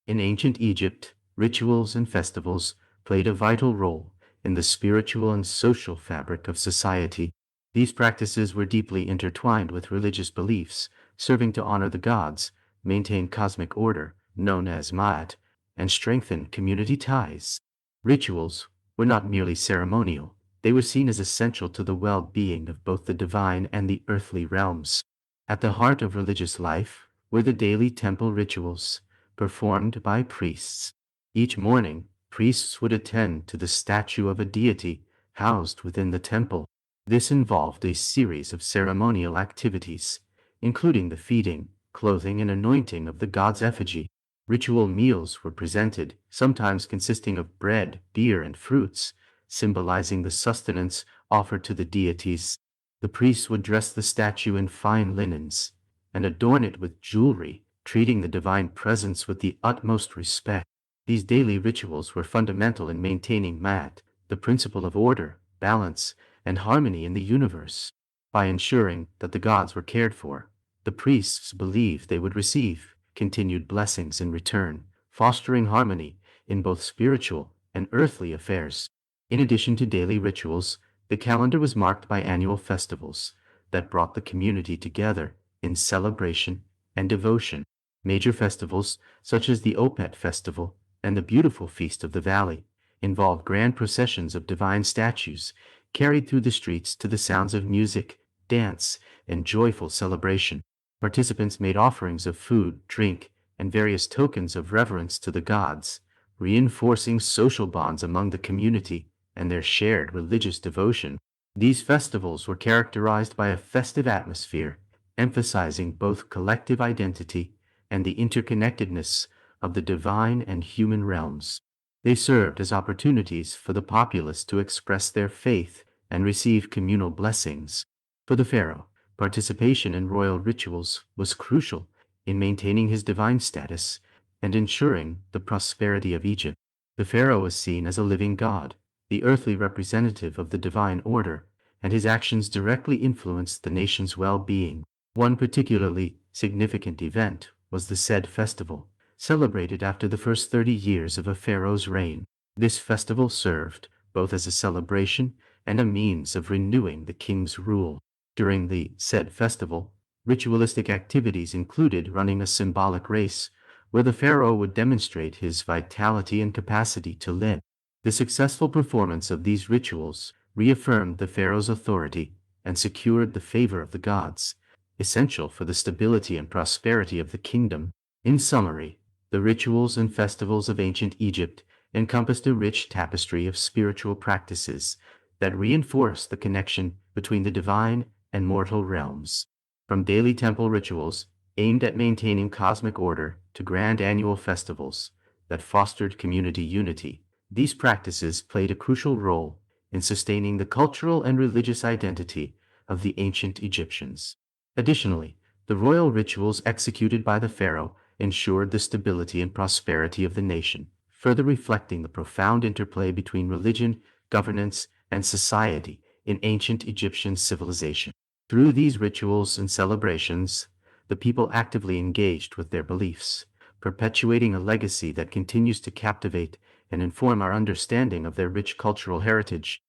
In ancient Egypt, rituals and festivals played a vital role in the spiritual and social fabric of society. These practices were deeply intertwined with religious beliefs, serving to honor the gods, maintain cosmic order, known as Ma'at, and strengthen community ties. Rituals were not merely ceremonial, they were seen as essential to the well-being of both the divine and the earthly realms. At the heart of religious life were the daily temple rituals, performed by priests. Each morning, priests would attend to the statue of a deity housed within the temple. This involved a series of ceremonial activities, including the feeding, clothing, and anointing of the god's effigy. Ritual meals were presented, sometimes consisting of bread, beer, and fruits, symbolizing the sustenance offered to the deities. The priests would dress the statue in fine linens and adorn it with jewelry, treating the divine presence with the utmost respect. These daily rituals were fundamental in maintaining Ma'at, the principle of order, balance, and harmony in the universe. By ensuring that the gods were cared for, the priests believed they would receive continued blessings in return, fostering harmony in both spiritual and earthly affairs. In addition to daily rituals, the calendar was marked by annual festivals that brought the community together in celebration and devotion. Major festivals, such as the Opet Festival and the Beautiful Feast of the Valley, involved grand processions of divine statues carried through the streets to the sounds of music, dance, and joyful celebration. Participants made offerings of food, drink, and various tokens of reverence to the gods, reinforcing social bonds among the community and their shared religious devotion. These festivals were characterized by a festive atmosphere, emphasizing both collective identity and the interconnectedness of the divine and human realms. They served as opportunities for the populace to express their faith and receive communal blessings. For the pharaoh, participation in royal rituals was crucial in maintaining his divine status and ensuring the prosperity of Egypt. The pharaoh was seen as a living god, the earthly representative of the divine order, and his actions directly influenced the nation's well-being. One particularly significant event was the Sed festival, celebrated after the first 30 years of a pharaoh's reign. This festival served both as a celebration and a means of renewing the king's rule. During the Sed festival, ritualistic activities included running a symbolic race where the pharaoh would demonstrate his vitality and capacity to live. The successful performance of these rituals reaffirmed the pharaoh's authority and secured the favor of the gods, essential for the stability and prosperity of the kingdom. In summary, the rituals and festivals of ancient Egypt encompassed a rich tapestry of spiritual practices that reinforced the connection between the divine and mortal realms. From daily temple rituals aimed at maintaining cosmic order to grand annual festivals that fostered community unity, these practices played a crucial role in sustaining the cultural and religious identity of the ancient Egyptians. Additionally, the royal rituals executed by the pharaoh ensured the stability and prosperity of the nation, further reflecting the profound interplay between religion, governance, and society in ancient Egyptian civilization. Through these rituals and celebrations, the people actively engaged with their beliefs, perpetuating a legacy that continues to captivate and inform our understanding of their rich cultural heritage.